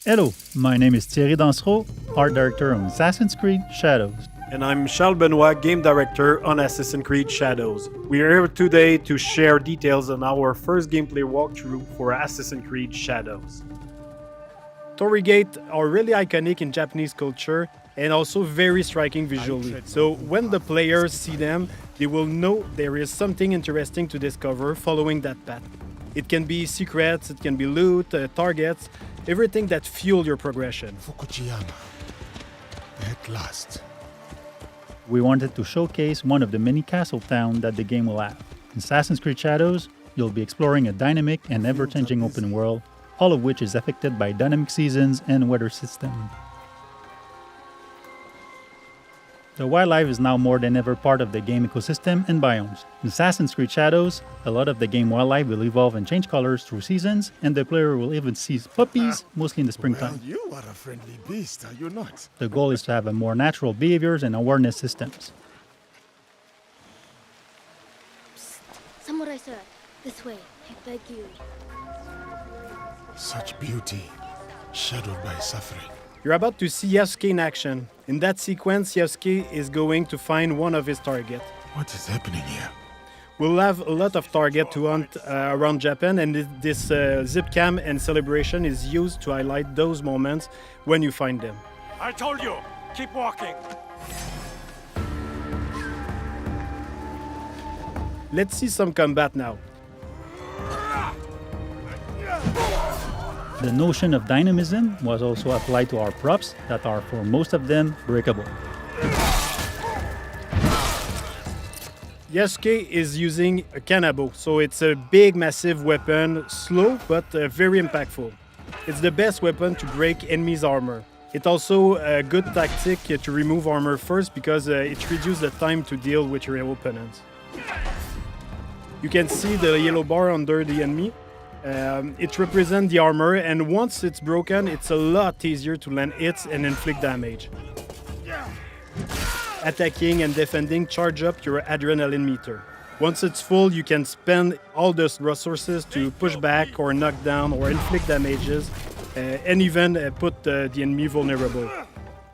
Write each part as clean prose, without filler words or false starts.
Hello, my name is Thierry Dansereau, art director on Assassin's Creed Shadows. And I'm Charles Benoit, game director on Assassin's Creed Shadows. We are here today to share details on our first gameplay walkthrough for Assassin's Creed Shadows. Torii gates are really iconic in Japanese culture and also very striking visually. So when the players see them, they will know there is something interesting to discover following that path. It can be secrets, it can be loot, targets, everything that fuel your progression. Fukuyama. At last. We wanted to showcase one of the many castle towns that the game will have. In Assassin's Creed Shadows, you'll be exploring a dynamic and ever-changing open world, all of which is affected by dynamic seasons and weather system. The wildlife is now more than ever part of the game ecosystem and biomes. In Assassin's Creed Shadows, a lot of the game wildlife will evolve and change colors through seasons, and the player will even see puppies, mostly in the springtime. Well, you are a friendly beast, are you not? The goal is to have a more natural behaviors and awareness systems. Samurai sir, this way, I beg you. Such beauty, shadowed by suffering. You're about to see Yasuke in action. In that sequence, Yasuke is going to find one of his targets. What is happening here? We'll have a lot of targets to hunt around Japan, and this zip cam and celebration is used to highlight those moments when you find them. I told you, keep walking. Let's see some combat now. The notion of dynamism was also applied to our props that are, for most of them, breakable. Yasuke is using a kanabo, so it's a big, massive weapon, slow but very impactful. It's the best weapon to break enemies' armor. It's also a good tactic to remove armor first because it reduces the time to deal with your opponents. You can see the yellow bar under the enemy. It represents the armor, and once it's broken, it's a lot easier to land hits and inflict damage. Attacking and defending charge up your adrenaline meter. Once it's full, you can spend all the resources to push back or knock down or inflict damages, and even put the enemy vulnerable.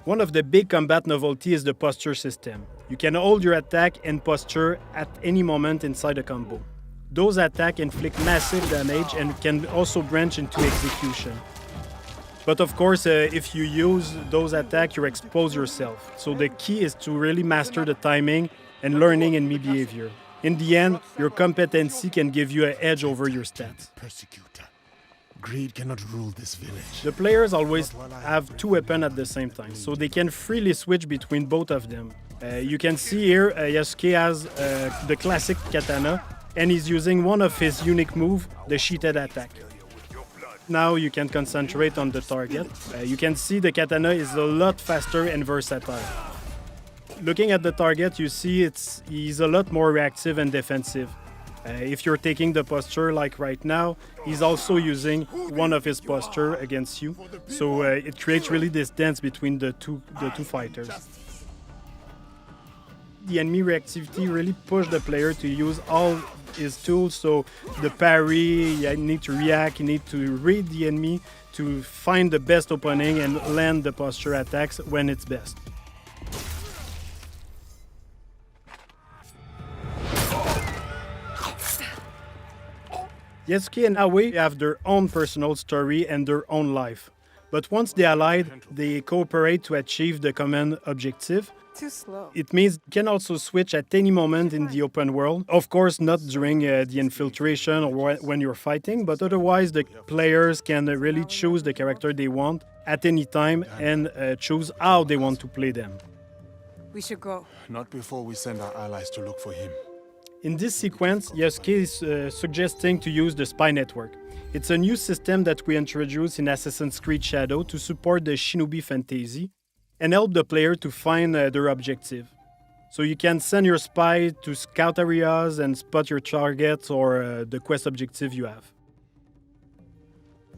One of the big combat novelty is the posture system. You can hold your attack and posture at any moment inside a combo. Those attacks inflict massive damage and can also branch into execution. But of course, if you use those attacks, you expose yourself. So the key is to really master the timing and learning enemy behavior. In the end, your competency can give you an edge over your stats. Persecutor. Greed cannot rule this village. The players always have two weapons at the same time, so they can freely switch between both of them. You can see here Yasuke has the classic katana, and he's using one of his unique moves, the sheeted attack. Now you can concentrate on the target. You can see the katana is a lot faster and versatile. Looking at the target, you see he's a lot more reactive and defensive. If you're taking the posture like right now, he's also using one of his posture against you. So it creates really this dance between the two fighters. The enemy reactivity really pushed the player to use all his tools. So the parry, you need to react, you need to read the enemy to find the best opening and land the posture attacks when it's best. Yasuke and Aoi have their own personal story and their own life. But once they allied, they cooperate to achieve the common objective. Too slow. It means you can also switch at any moment in the open world. Of course, not during the infiltration or when you're fighting, but otherwise the players can really choose the character they want at any time and choose how they want to play them. We should go. Not before we send our allies to look for him. In this sequence, Yasuke is suggesting to use the spy network. It's a new system that we introduced in Assassin's Creed Shadow to support the shinobi fantasy and help the player to find their objective. So you can send your spy to scout areas and spot your targets or the quest objective you have.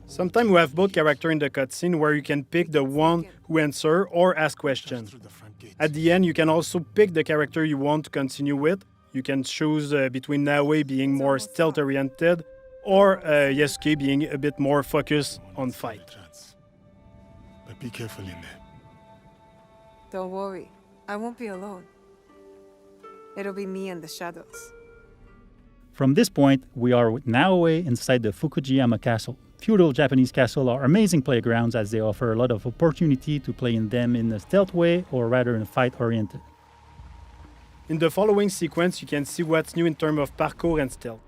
Sometimes we have both characters in the cutscene where you can pick the one who answer or ask questions. Through the front gate. At the end, you can also pick the character you want to continue with. You can choose between Naoe being more stealth-oriented or Yasuke being a bit more focused on fight. But be careful in there. Don't worry. I won't be alone. It'll be me and the shadows. From this point, we are with Naoe inside the Fukujiyama Castle. Feudal Japanese castles are amazing playgrounds as they offer a lot of opportunity to play in them in a stealth way or rather in a fight-oriented. In the following sequence, you can see what's new in terms of parkour and stealth.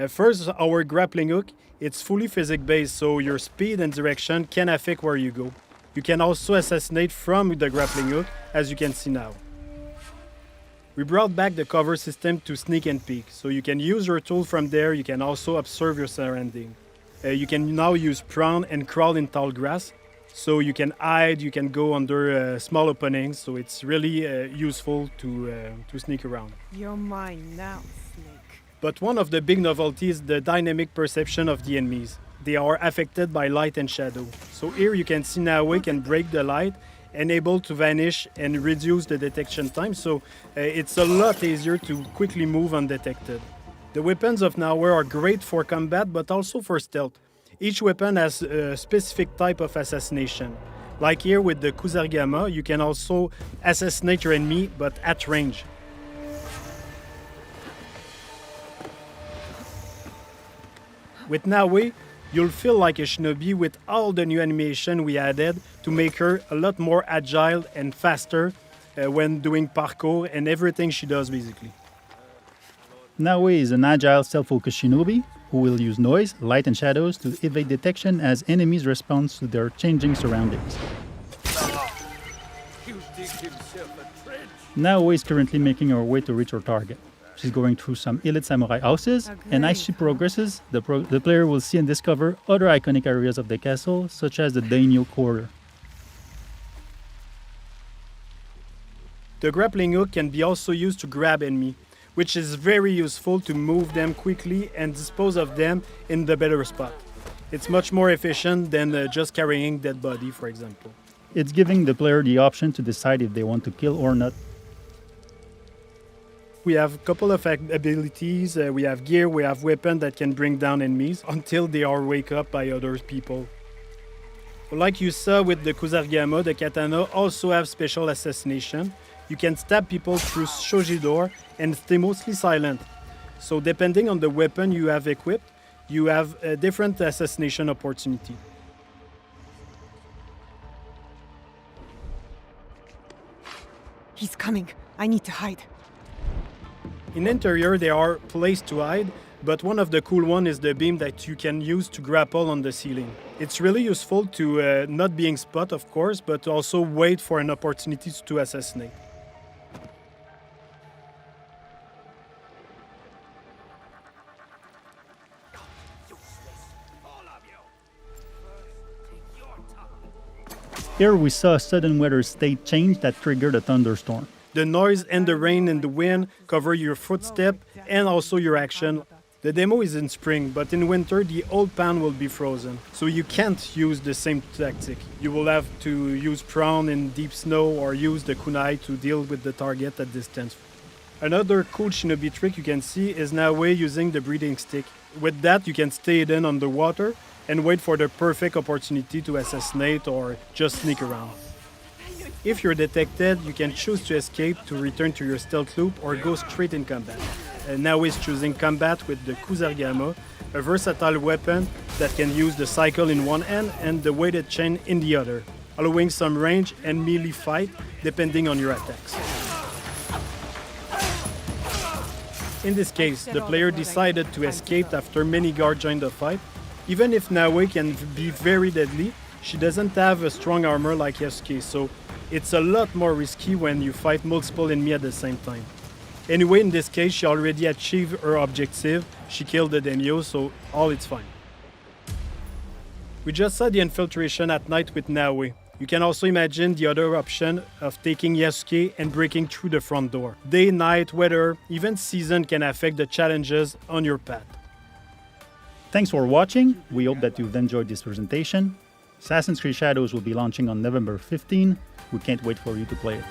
First, our grappling hook. It's fully physics-based, so your speed and direction can affect where you go. You can also assassinate from the grappling hook, as you can see now. We brought back the cover system to sneak and peek, so you can use your tool from there. You can also observe your surrounding. You can now use prone and crawl in tall grass, so you can hide, you can go under small openings, so it's really useful to sneak around. You're mine now, Snake. But one of the big novelties is the dynamic perception of the enemies. They are affected by light and shadow. So here you can see Naoe can break the light and able to vanish and reduce the detection time, so it's a lot easier to quickly move undetected. The weapons of Naoe are great for combat but also for stealth. Each weapon has a specific type of assassination. Like here with the Kusarigama, you can also assassinate your enemy but at range. With Naoe, you'll feel like a shinobi with all the new animation we added to make her a lot more agile and faster when doing parkour and everything she does basically. Naoe is an agile, self-focused shinobi who will use noise, light and shadows to evade detection as enemies respond to their changing surroundings. Naoe is currently making her way to reach her target. She's going through some elite samurai houses, and as she progresses, the player will see and discover other iconic areas of the castle, such as the daimyo quarter. The grappling hook can be also used to grab enemy, which is very useful to move them quickly and dispose of them in the better spot. It's much more efficient than just carrying dead body, for example. It's giving the player the option to decide if they want to kill or not. We have a couple of abilities, we have gear, we have weapons that can bring down enemies until they are wake up by other people. Like you saw with the Kusarigama, the katana also have special assassination. You can stab people through shoji door and stay mostly silent. So depending on the weapon you have equipped, you have a different assassination opportunity. He's coming. I need to hide. In interior, there are places to hide, but one of the cool ones is the beam that you can use to grapple on the ceiling. It's really useful to not being spot, of course, but also wait for an opportunity to assassinate. Here we saw a sudden weather state change that triggered a thunderstorm. The noise and the rain and the wind cover your footstep and also your action. The demo is in spring, but in winter the old pan will be frozen, so you can't use the same tactic. You will have to use prone in deep snow or use the kunai to deal with the target at distance. Another cool shinobi trick you can see is Naoe using the breathing stick. With that you can stay hidden underwater and wait for the perfect opportunity to assassinate or just sneak around. If you're detected, you can choose to escape to return to your stealth loop or go straight in combat. Naoe is choosing combat with the Kusarigama, a versatile weapon that can use the cycle in one hand and the weighted chain in the other, allowing some range and melee fight depending on your attacks. In this case, the player decided to escape after many guards joined the fight. Even if Naoe can be very deadly, she doesn't have a strong armor like Yasuke, so it's a lot more risky when you fight multiple enemies at the same time. Anyway, in this case, she already achieved her objective. She killed the daimyo, so all is fine. We just saw the infiltration at night with Naoe. You can also imagine the other option of taking Yasuke and breaking through the front door. Day, night, weather, even season can affect the challenges on your path. Thanks for watching. We hope that you've enjoyed this presentation. Assassin's Creed Shadows will be launching on November 15. We can't wait for you to play it.